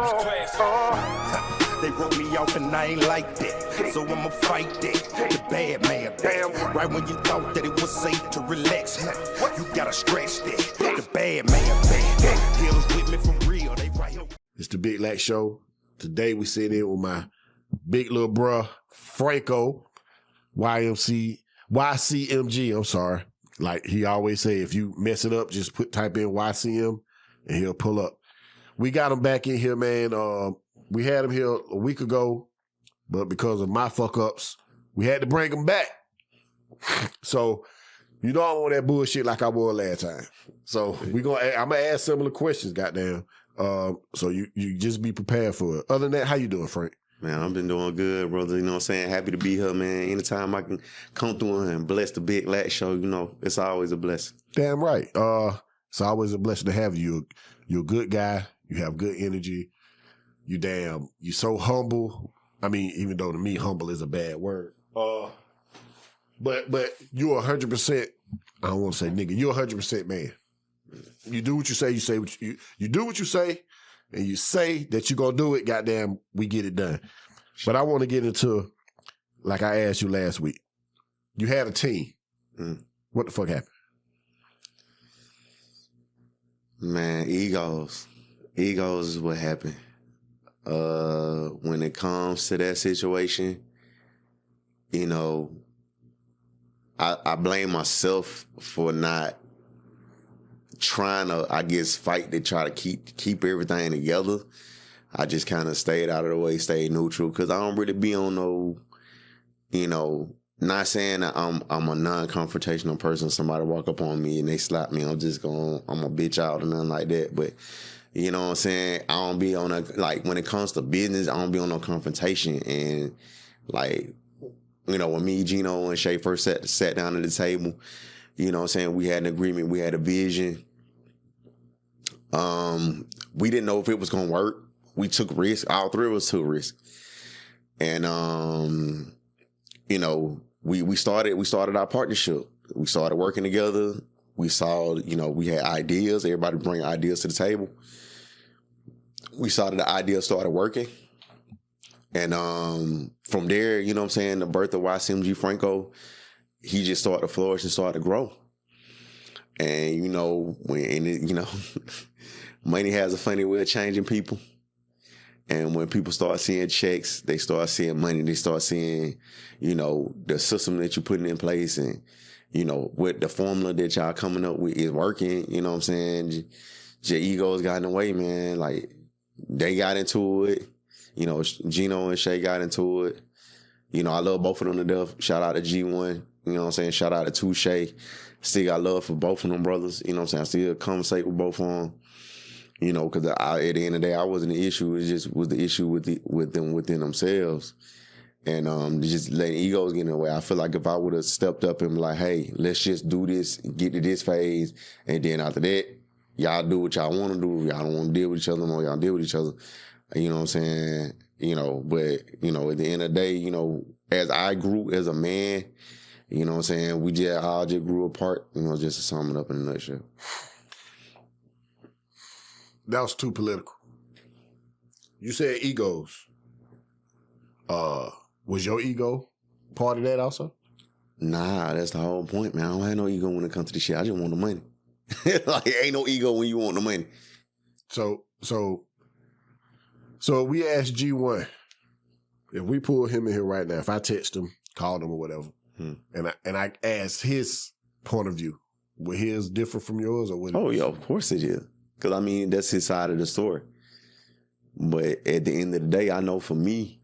They wrote me off and I ain't like that, so I'ma fight that. The bad man, right when you thought that it was safe to relax, you gotta stretch that. The bad man, Hills with me for real, they right here. It's the Big LAC Show. Today we sit in with my big little bruh, Franko, YCMG, I'm sorry. Like he always say, if you mess it up, just type in YCM and he'll pull up. We got him back in here, man. We had him here a week ago, but because of my fuck ups, we had to bring him back. So, you know I want that bullshit like I was last time. So I'm gonna ask similar questions, goddamn. So you just be prepared for it. Other than that, how you doing, Frank? Man, I've been doing good, brother. You know what I'm saying? Happy to be here, man. Anytime I can come through and bless the Big LAC Show, you know, it's always a blessing. Damn right. It's always a blessing to have you. You're a good guy. You have good energy. You so humble. I mean, even though to me, humble is a bad word. But you're 100%, I don't want to say nigga, you're 100% man. You do what you say what you do what you say, and you say that you're going to do it, goddamn, we get it done. But I want to get into, like I asked you last week, you had a team. What the fuck happened? Man, egos. Egos is what happened. When it comes to that situation, you know, I blame myself for not trying to, I guess, fight to try to keep everything together. I just kind of stayed out of the way, stayed neutral, because I don't really be on no, you know, not saying that I'm a non-confrontational person. Somebody walk up on me and they slap me, I'm a bitch out or nothing like that. But you know what I'm saying? I don't be on like, when it comes to business, I don't be on no confrontation. And like, you know, when me, Gino, and Shay first sat down at the table, you know what I'm saying? We had an agreement, we had a vision. We didn't know if it was going to work. We took risks. All three of us took risks. And, you know, we started our partnership. We started working together. We saw, you know, we had ideas. Everybody bring ideas to the table. We saw that the idea started working. And from there, you know what I'm saying, the birth of YCMG Franko, he just started to flourish and started to grow. And, you know, money has a funny way of changing people. And when people start seeing checks, they start seeing money. They start seeing, you know, the system that you're putting in place, and, you know, with the formula that y'all coming up with is working. You know what I'm saying? Your egos got in the way, man. Like, they got into it. You know, Gino and Shay got into it. You know, I love both of them to death. Shout out to G1. You know what I'm saying? Shout out to Touche. Still got love for both of them brothers. You know what I'm saying? I still conversate with both of them. You know, because at the end of the day, I wasn't the issue. It just was the issue with them within themselves. And just letting egos get in the way. I feel like if I would have stepped up and be like, hey, let's just do this, get to this phase, and then after that, y'all do what y'all want to do. Y'all don't want to deal with each other, no, y'all deal with each other. You know what I'm saying? You know, but, you know, at the end of the day, you know, as I grew as a man, you know what I'm saying, we just all just grew apart, you know, just to sum it up in a nutshell. That was too political. You said egos. Was your ego part of that also? Nah, that's the whole point, man. I don't have no ego when it comes to this shit. I just want the money. Like, ain't no ego when you want the money. So we asked G1, if we pull him in here right now, if I text him, called him or whatever, and I asked his point of view, would his differ from yours or would it? Oh, yeah, of course it is. Because, I mean, that's his side of the story. But at the end of the day, I know for me,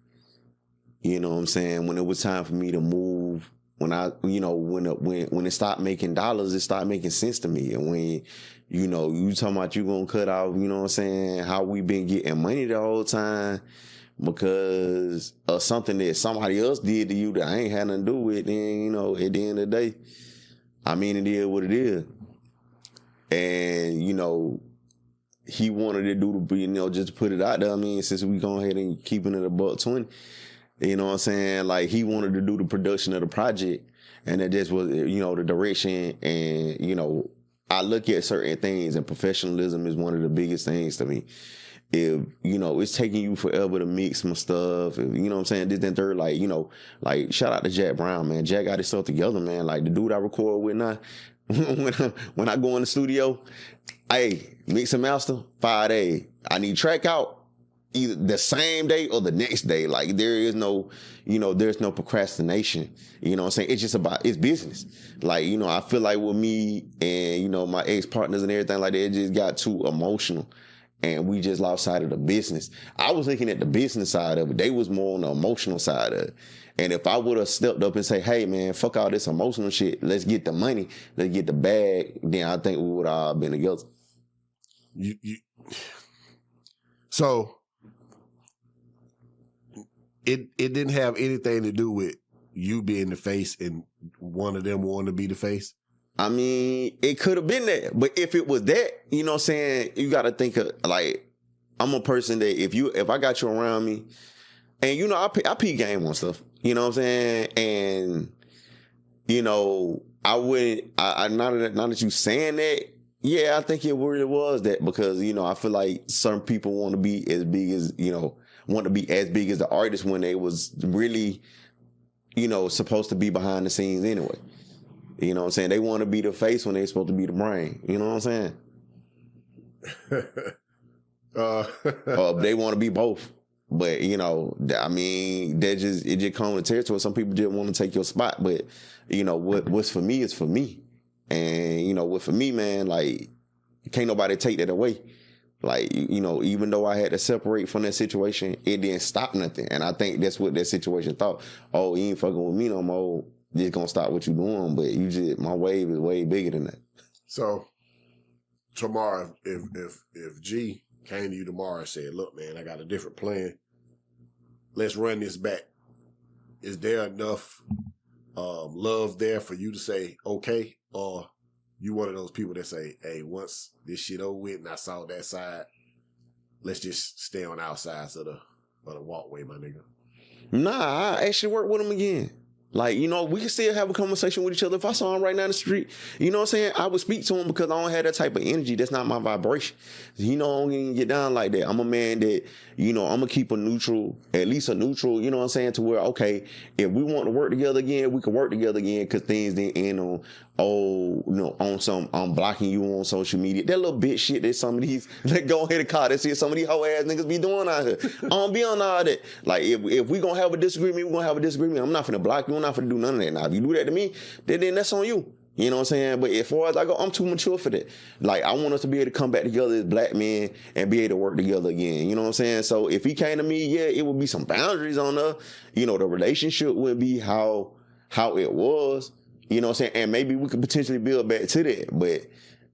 you know what I'm saying, when it was time for me to move, when it stopped making dollars, it started making sense to me. And when, you know, you talking about you gonna cut off, you know what I'm saying, how we been getting money the whole time because of something that somebody else did to you that I ain't had nothing to do with, then, you know, at the end of the day, I mean, it is what it is. And, you know, he wanted to do you know, just put it out there. I mean, since we go ahead and keeping it $120, you know what I'm saying? Like, he wanted to do the production of the project, and that just was, you know, the direction. And, you know, I look at certain things, and professionalism is one of the biggest things to me. if, you know, it's taking you forever to mix some stuff, and, you know what I'm saying, this and third, like, you know, like, shout out to Jack Brown, man. Jack got his stuff together, man. Like, the dude I record with now, when I go in the studio, hey, mix and master, 5 days. I need track out either the same day or the next day. Like, there is no, you know, there's no procrastination. You know what I'm saying? It's just about, it's business. Like, you know, I feel like with me and, you know, my ex-partners and everything like that, it just got too emotional. And we just lost sight of the business. I was looking at the business side of it. They was more on the emotional side of it. And if I would have stepped up and say, hey, man, fuck all this emotional shit. Let's get the money. Let's get the bag. Then I think we would all been together. So it didn't have anything to do with you being the face and one of them wanting to be the face? I mean, it could have been that. But if it was that, you know what I'm saying, you got to think of, like, I'm a person that if I got you around me, and, you know, I peep game on stuff, you know what I'm saying? And, you know, I wouldn't, not that you saying that, yeah, I think it really was that, because, you know, I feel like some people want to be as big as, you know, want to be as big as the artist when they was really, you know, supposed to be behind the scenes anyway. You know what I'm saying? They want to be the face when they're supposed to be the brain. You know what I'm saying? They want to be both. But, you know, I mean, it just comes with territory. Some people just want to take your spot. But, you know, what's for me is for me. And, you know, what for me, man, like, can't nobody take that away. Like, you know, even though I had to separate from that situation, it didn't stop nothing. And I think that's what that situation thought. Oh, you ain't fucking with me no more. Just gonna stop what you doing, but my wave is way bigger than that. So tomorrow, if G came to you tomorrow and said, "Look, man, I got a different plan. Let's run this back." Is there enough love there for you to say okay, or you one of those people that say, "Hey, once this shit over with and I saw that side, let's just stay on our sides of the walkway, my nigga"? Nah, I actually work with him again. Like, you know, we can still have a conversation with each other. If I saw him right down the street, you know what I'm saying? I would speak to him because I don't have that type of energy. That's not my vibration. You know, I don't even get down like that. I'm a man that, you know, I'm going to keep a neutral, at least a neutral, you know what I'm saying, to where, okay, if we want to work together again, we can work together again, because things didn't end on, oh, you know, on some, I'm blocking you on social media. That little bitch shit that some of these, like, go ahead and call that shit some of these hoe ass niggas be doing out here. I don't be on all that. Like, if we going to have a disagreement, we going to have a disagreement. I'm not finna block you. I'm not finna do none of that. Now, if you do that to me, then that's on you. You know what I'm saying? But as far as I go, I'm too mature for that. Like, I want us to be able to come back together as black men and be able to work together again. You know what I'm saying? So if he came to me, yeah, it would be some boundaries on us. You know, the relationship would be how it was. You know what I'm saying? And maybe we could potentially build back to that. But,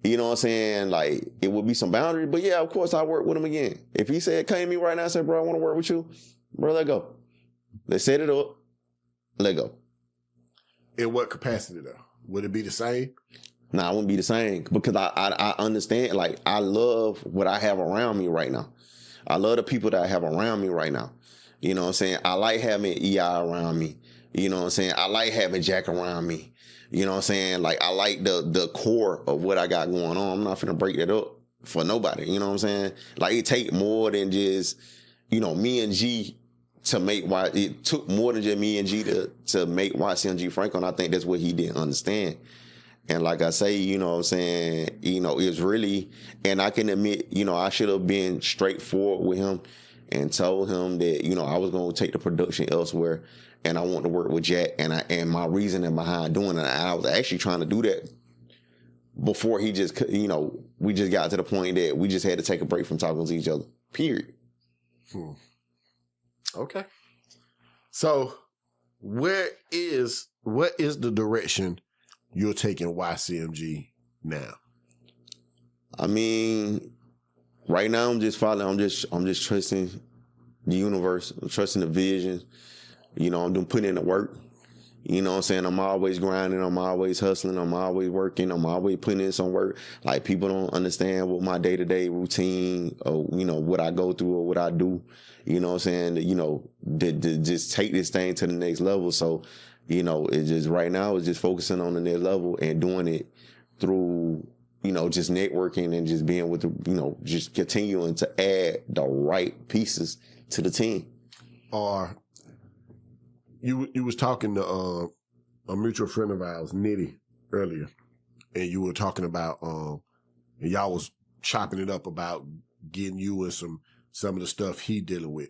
you know what I'm saying? Like, it would be some boundaries. But yeah, of course, I work with him again. If he came to me right now and said, bro, I want to work with you, bro, let go. Let's set it up. Let go. In what capacity, though? Would it be the same? Nah, it wouldn't be the same, because I understand. Like, I love what I have around me right now. I love the people that I have around me right now. You know what I'm saying? I like having EI around me. You know what I'm saying? I like having Jack around me. You know what I'm saying? Like, I like the core of what I got going on. I'm not finna break that up for nobody. You know what I'm saying? Like, it take more than just, you know, me and G to make it took more than just me and G to make YCMG Franko, and I think that's what he didn't understand. And like I say, you know what I'm saying, you know, it's really, and I can admit, you know, I should have been straightforward with him and told him that, you know, I was going to take the production elsewhere, and I want to work with Jack, and my reasoning behind doing it. And I was actually trying to do that before he just, you know, we just got to the point that we just had to take a break from talking to each other, period. Okay. So what is the direction you're taking YCMG now? I mean, right now I'm just following, I'm just trusting the universe, I'm trusting the vision. You know, I'm putting in the work. You know what I'm saying? I'm always grinding, I'm always hustling, I'm always working, I'm always putting in some work. Like, people don't understand what my day-to-day routine, or, you know, what I go through or what I do. You know what I'm saying? You know, to just take this thing to the next level. So, you know, it's just right now, it's just focusing on the next level and doing it through just networking and just being with just continuing to add the right pieces to the team. Or you was talking to a mutual friend of ours, Nitty, earlier, and you were talking about and y'all was chopping it up about getting you and some of the stuff he dealing with.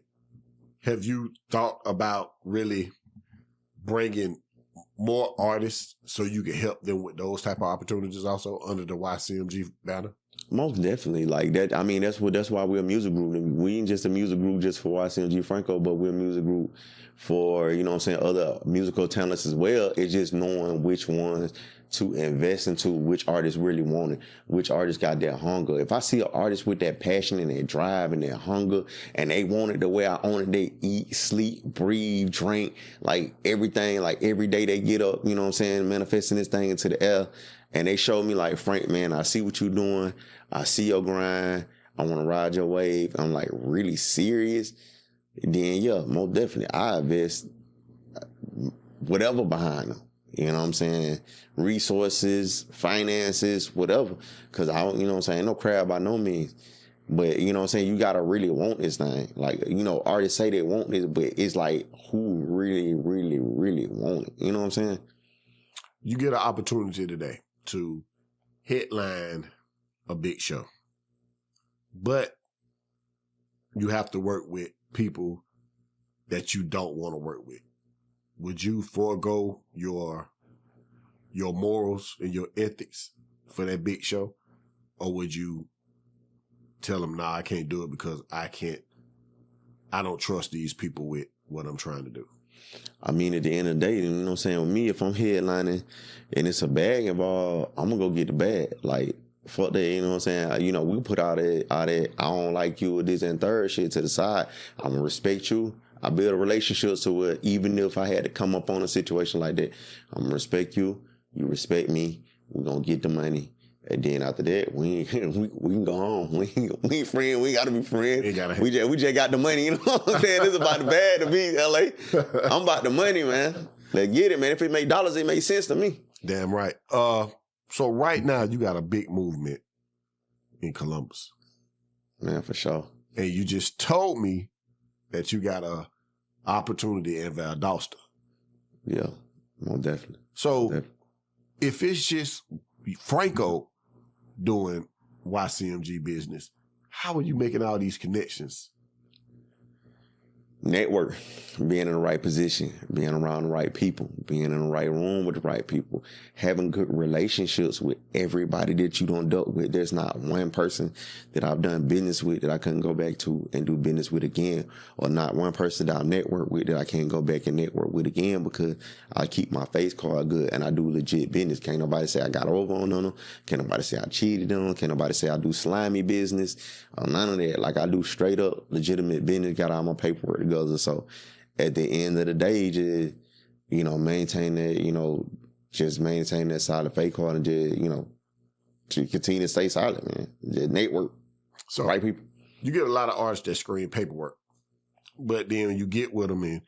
Have you thought about really bringing more artists so you can help them with those type of opportunities also under the YCMG banner? Most definitely, like that. I mean, that's why we're a music group. We ain't just a music group just for YCMG Franko, but we're a music group for other musical talents as well. It's just knowing which ones to invest into, which artists really want it, which artists got that hunger. If I see an artist with that passion and that drive and that hunger, and they want it the way I want it, they eat, sleep, breathe, drink, like everything, like every day they get up, manifesting this thing into the air. And they show me like, Frank, man, I see what you're doing. I see your grind. I want to ride your wave. I'm like, really serious? Then yeah, most definitely. I invest whatever behind them. You know what I'm saying? Resources, finances, whatever. Because I don't, no crab by no means. But, you got to really want this thing. Like, artists say they want this, but it's like, who really, really, really want it? You know what I'm saying? You get an opportunity today to headline a big show. But you have to work with people that you don't want to work with. Would you forego your morals and your ethics for that big show? Or would you tell them, nah, I can't do it because I don't trust these people with what I'm trying to do? I mean, at the end of the day, with me, if I'm headlining and it's a bag involved, I'm going to go get the bag. Like, fuck that, we put all that, I don't like you, this and third shit to the side. I'm going to respect you. I build a relationship so even if I had to come up on a situation like that, I'm going to respect you. You respect me. We're going to get the money. And then after that, we can go home. We ain't friends. We got to be friends. We just got the money. You know what I'm saying? It's about the bag to be LA. I'm about the money, man. Let's get it, man. If it make dollars, it makes sense to me. Damn right. So right now, you got a big movement in Columbus. Man, for sure. And you just told me that you got a opportunity in Valdosta. Yeah, most definitely. So if it's just Franko doing YCMG business, how are you making all these connections? Network, being in the right position, being around the right people, being in the right room with the right people, having good relationships with everybody that you don't deal with. There's not one person that I've done business with that I couldn't go back to and do business with again, or not one person that I've networked with that I can't go back and network with again, because I keep my face card good and I do legit business. Can't nobody say I got over on them. Can't nobody say I cheated on them. Can't nobody say I do slimy business. None of that. Like, I do straight up legitimate business, got all my paperwork together. So at the end of the day, just, maintain that, just maintain that solid face card and just, to continue to stay solid, man. Just network. So right people. You get a lot of artists that scream paperwork, but then you get with them and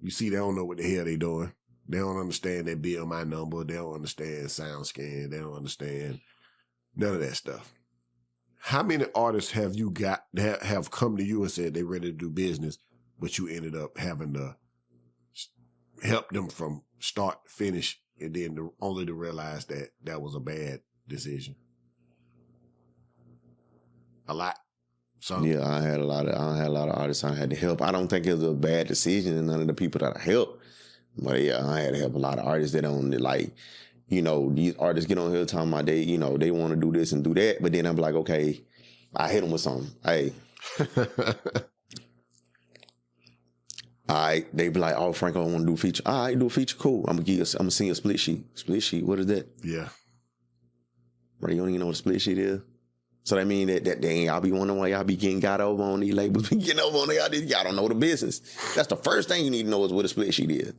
you see they don't know what the hell they doing. They don't understand that BMI number. They don't understand sound scan. They don't understand none of that stuff. How many artists have you got that have come to you and said they ready to do business, but you ended up having to help them from start to finish, and then only to realize that that was a bad decision? A lot. So yeah, I had a lot of artists I had to help. I don't think it was a bad decision, and none of the people that I helped. But yeah, I had to help a lot of artists that don't like. These artists get on here talking about they want to do this and do that, but then I'm like, okay, I hit them with something. Hey. All right, they be like, oh, Franko, I want to do a feature. All right, do a feature, cool. I'm gonna send you a split sheet. Split sheet, what is that? Yeah. Bro, you don't even know what a split sheet is? So that mean that y'all be wondering why y'all be getting got over on these labels, be getting over on y'all don't know the business. That's the first thing you need to know is what a split sheet is.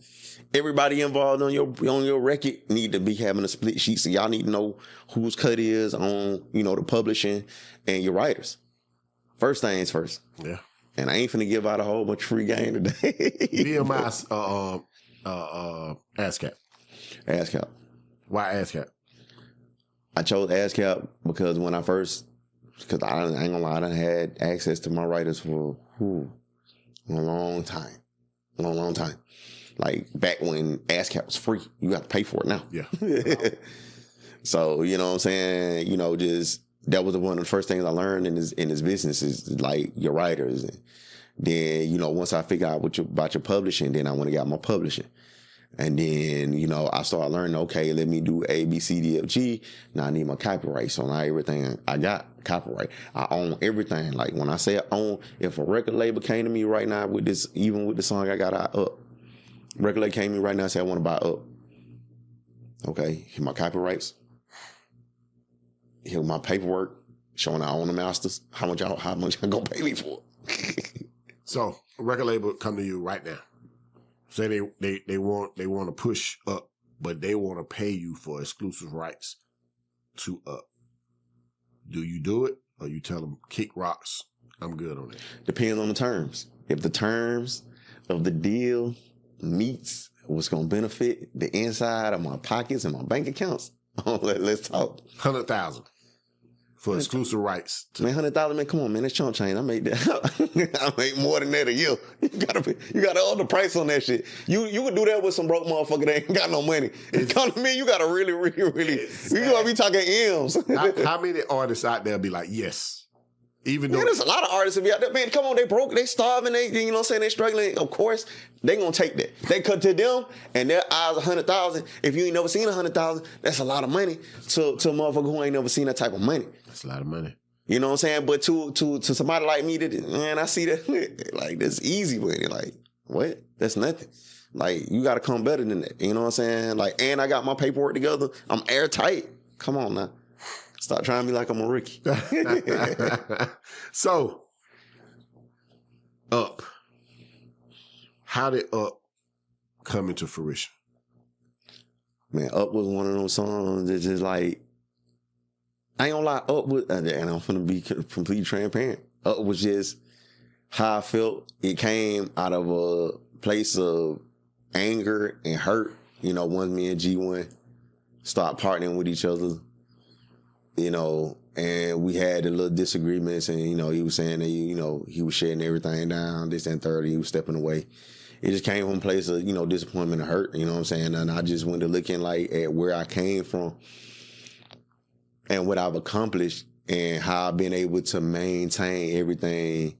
Everybody involved on your record need to be having a split sheet, so y'all need to know whose cut is on, the publishing and your writers. First things first. Yeah. And I ain't finna give out a whole bunch of free game today. BMI ASCAP. ASCAP. Why ASCAP? I chose ASCAP because when I first, because I ain't gonna lie, I done had access to my writers for a long time. Like back when ASCAP was free, you got to pay for it now. Yeah. So, you know what I'm saying? You know, just that was one of the first things I learned in this business is like your writers. And then, you know, once I figured out about your publishing, then I went and got my publishing. And then, you know, I started learning, okay, let me do A, B, C, D, F, G. Now I need my copyright. So now everything I got copyright. I own everything. Like when I say I own, if a record label came to me right now with this, even with the song I got Up, record label came to me right now and said, I want to buy Up. Okay, here my copyrights. Here my paperwork showing I own the masters. How much y'all gonna pay me for it? So a record label come to you right now. Say they want to push Up, but they want to pay you for exclusive rights to Up. Do you do it, or you tell them kick rocks? I'm good on it. Depends on the terms. If the terms of the deal meets what's gonna benefit the inside of my pockets and my bank accounts, let's talk. 100,000 for exclusive rights. Man, 100,000, man, come on, man, that's chump change. I made that. I make more than that a year. You gotta own the price on that shit. You would do that with some broke motherfucker that ain't got no money. Come to me, you gotta really, you gotta be talking M's. How many artists out there be like, yes? Even though there's a lot of artists that be out there, man, come on, they broke, they starving, they, you know what I'm saying, they struggling. Of course, they gonna take that. They cut to them, and their eyes 100,000. If you ain't never seen 100,000, that's a lot of money to a motherfucker who ain't never seen that type of money. That's a lot of money. You know what I'm saying? But to somebody like me, that, man, I see that, like, that's easy with it. Like, what? That's nothing. Like, you gotta come better than that. You know what I'm saying? Like, and I got my paperwork together. I'm airtight. Come on now. Stop trying to be like I'm a rookie. So, Up. How did Up come into fruition? Man, Up was one of those songs that just like, I ain't gonna lie, Up was, and I'm gonna be completely transparent. Up was just how I felt. It came out of a place of anger and hurt. You know, once me and G1 started partnering with each other, you know, and we had a little disagreements, and, you know, he was saying that, you know, he was shutting everything down, this and 30, he was stepping away. It just came from a place of, you know, disappointment and hurt, you know what I'm saying? And I just went to looking like at where I came from and what I've accomplished and how I've been able to maintain everything,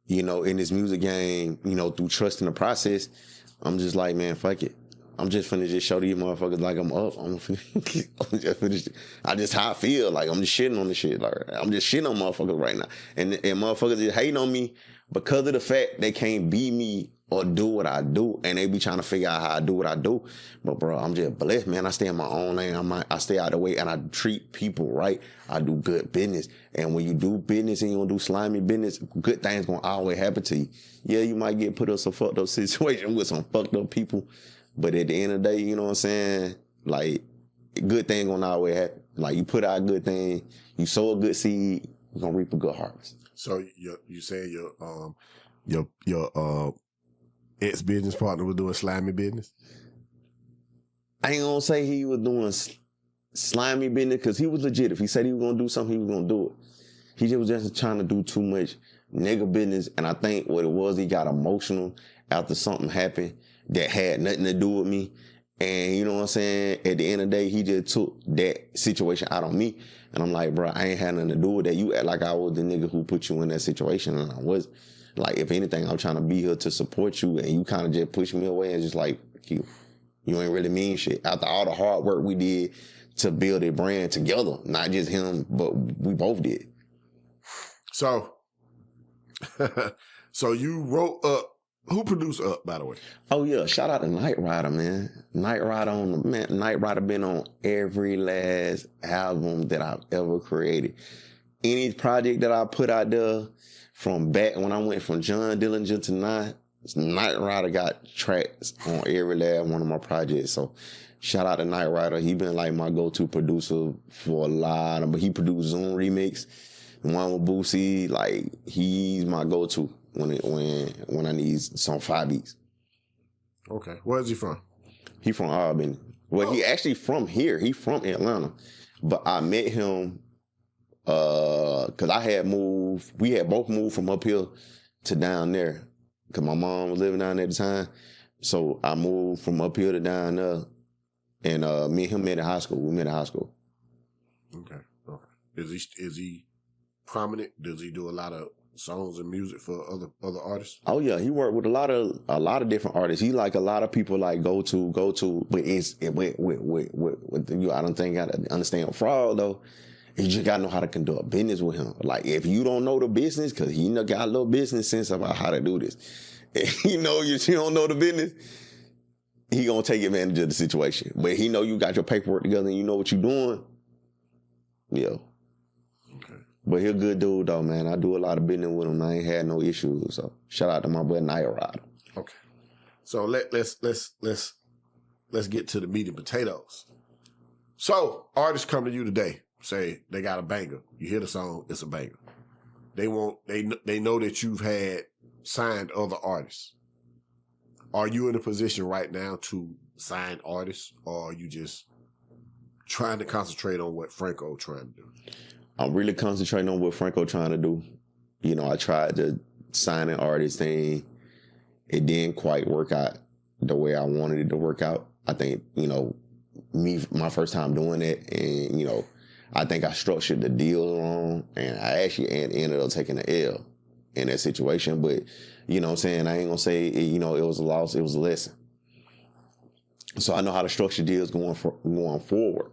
you know, in this music game, you know, through trusting the process. I'm just like, man, fuck it. I'm just finna just show these motherfuckers like I'm up. I'm just finished. I just how I feel. Like I'm just shitting on the shit. Like I'm just shitting on motherfuckers right now. And motherfuckers just hating on me because of the fact they can't be me or do what I do. And they be trying to figure out how I do what I do. But bro, I'm just blessed, man. I stay in my own lane. I stay out of the way and I treat people right. I do good business. And when you do business and you don't do slimy business, good things gonna always happen to you. Yeah, you might get put in some fucked up situation with some fucked up people. But at the end of the day, you know what I'm saying? Like, good thing gonna always happen. Like, you put out a good thing, you sow a good seed, you're gonna reap a good harvest. So you saying your ex-business partner was doing slimy business? I ain't gonna say he was doing slimy business because he was legit. If he said he was gonna do something, he was gonna do it. He just was just trying to do too much nigga business. And I think what it was, he got emotional after something happened that had nothing to do with me. And you know what I'm saying? At the end of the day, he just took that situation out on me. And I'm like, bro, I ain't had nothing to do with that. You act like I was the nigga who put you in that situation. And I was. Like, if anything, I'm trying to be here to support you. And you kind of just push me away and just like, you ain't really mean shit. After all the hard work we did to build a brand together, not just him, but we both did. So, so you wrote Up. Who produced Up, by the way? Oh yeah, shout out to Night Rider, man. Night Rider been on every last album that I've ever created. Any project that I put out there, from back when I went from John Dillinger to now, Night Rider got tracks on every last one of my projects. So shout out to Night Rider. He been like my go-to producer for a lot of, but he produced Zoom Remix, the one with Boosie. Like, he's my go-to when I need some 5 beats. Okay. Where is he from? He from Albany. Well, he actually from here. He from Atlanta. But I met him because we had both moved from up here to down there because my mom was living down there at the time. So I moved from up here to down there, and me and him met in high school. We met in high school. Okay. Is he prominent? Does he do a lot of songs and music for other artists? Oh yeah, he worked with a lot of different artists. He like a lot of people like go to, but with you. I don't think I understand fraud though. You just gotta know how to conduct business with him. Like if you don't know the business, because he got a little business sense about how to do this. You don't know the business, he gonna take advantage of the situation. But he know you got your paperwork together and you know what you're doing. Yeah. Okay. But he a good dude though, man. I do a lot of business with him. I ain't had no issues. So shout out to my boy Naya Rider. Okay. So let's get to the meat and potatoes. So artists come to you today, say they got a banger. You hear the song, it's a banger. They know that you've had signed other artists. Are you in a position right now to sign artists, or are you just trying to concentrate on what Franko trying to do? I'm really concentrating on what Franko trying to do. I tried to sign an artist thing. It didn't quite work out the way I wanted it to work out. I think, my first time doing it, and, I think I structured the deal wrong, and I actually ended up taking an L in that situation. But, you know what I'm saying? I ain't going to say, it was a loss. It was a lesson. So I know how to structure deals going forward.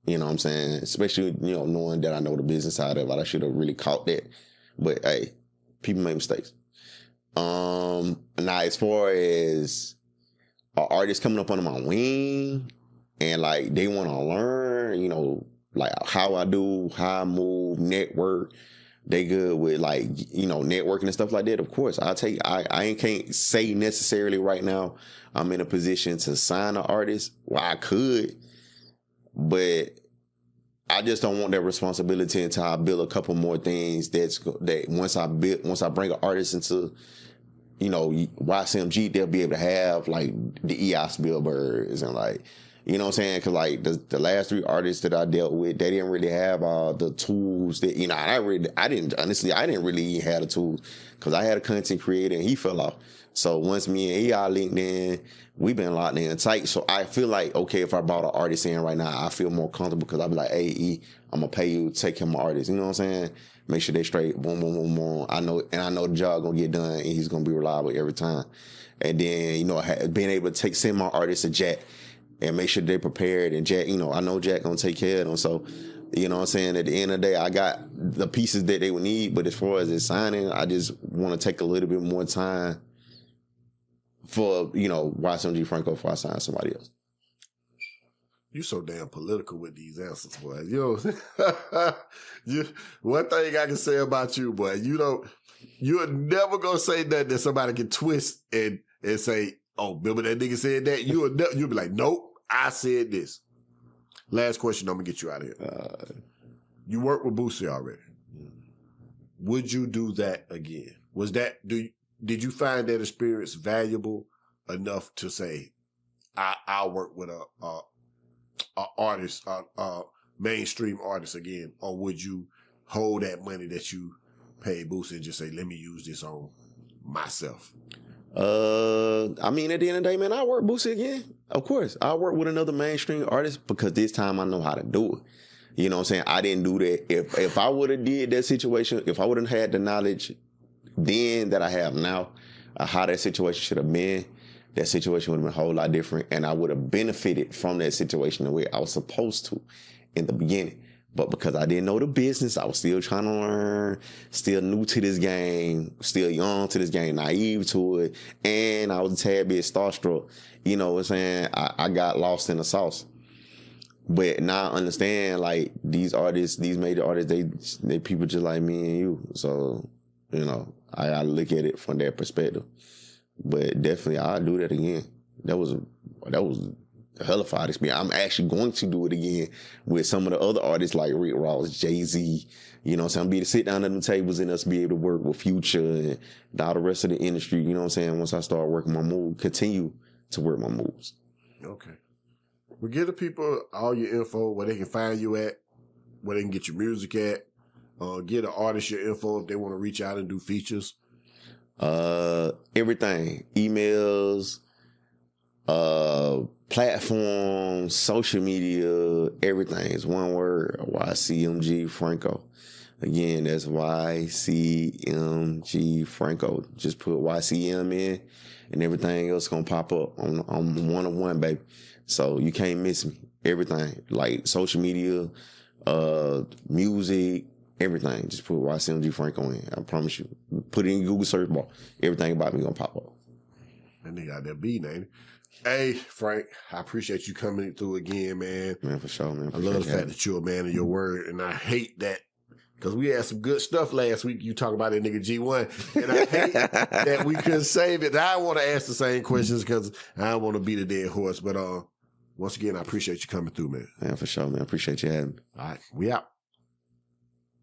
You know what I'm saying? Especially, knowing that I know the business side of it. I should have really caught that. But, hey, people make mistakes. Now, as far as artists coming up under my wing and, like, they want to learn, like, how I do, how I move, network, they good with, like, networking and stuff like that. Of course, I can't say necessarily right now I'm in a position to sign an artist. Well, I could, but I just don't want that responsibility until I build a couple more things that once I bring an artist into, YCMG, they'll be able to have, like, the EOS Billboards and, like, you know what I'm saying? Because, like, the last 3 artists that I dealt with, they didn't really have the tools that, I didn't really have the tools because I had a content creator and he fell off. So once me and EI linked in, we've been locked in tight. So I feel like, okay, if I brought an artist in right now, I feel more comfortable because I'll be like, hey, E, I'm going to pay you to take him an artist. You know what I'm saying? Make sure they straight, boom, boom, boom, boom. I know the job going to get done and he's going to be reliable every time. And then, being able to send my artist a Jack and make sure they're prepared. And Jack, I know Jack going to take care of them. So, you know what I'm saying? At the end of the day, I got the pieces that they would need. But as far as it signing, I just want to take a little bit more time for, YCMG Franko before I sign somebody else. You so damn political with these answers, boy. One thing I can say about you, boy, you're never gonna say nothing that somebody can twist and say, oh, remember that nigga said that? You'll be like, nope, I said this. Last question, I'm gonna get you out of here. You worked with Boosie already. Would you do that again? Did you find that experience valuable enough to say, I'll work with a artist, a mainstream artist again? Or would you hold that money that you paid Boosie and just say, let me use this on myself? At the end of the day, man, I work Boosie again. Of course, I work with another mainstream artist because this time I know how to do it. You know what I'm saying? I didn't do that. If I would have did that situation, if I wouldn't have had the knowledge then that I have now, how that situation should have been, that situation would have been a whole lot different, and I would have benefited from that situation the way I was supposed to in the beginning. But because I didn't know the business, I was still trying to learn, still new to this game, still young to this game, naive to it, and I was a tad bit starstruck. You know what I'm saying? I got lost in the sauce. But now I understand, like, these artists, these major artists, they people just like me and you. So, I gotta look at it from that perspective. But definitely, I'll do that again. That was a hell of a experience. I'm actually going to do it again with some of the other artists like Rick Ross, Jay-Z. You know what I'm saying? Be able to sit down at the tables and us be able to work with Future and all the rest of the industry. You know what I'm saying? Once I start working my move, continue to work my moves. Okay. Well, give the people all your info, where they can find you at, where they can get your music at. Get an artist your info if they want to reach out and do features. Everything. Emails, platforms, social media, everything. It's one word. YCMG Franko. Again, that's YCMG Franko. Just put YCM in and everything else gonna pop up on one-on-one, baby. So you can't miss me. Everything. Like social media, music, everything. Just put YCMG Franko in. I promise you. Put it in Google search bar. Everything about me gonna pop up. That nigga out there beating, ain't he? Hey, Frank, I appreciate you coming through again, man. Man, for sure, man. I love the fact that you're a man of your word, and I hate that because we had some good stuff last week. You talk about that nigga G1, and I hate that we couldn't save it. I want to ask the same questions because I don't want to beat a dead horse. But once again, I appreciate you coming through, man. Man, for sure, man. I appreciate you having me. All right, we out.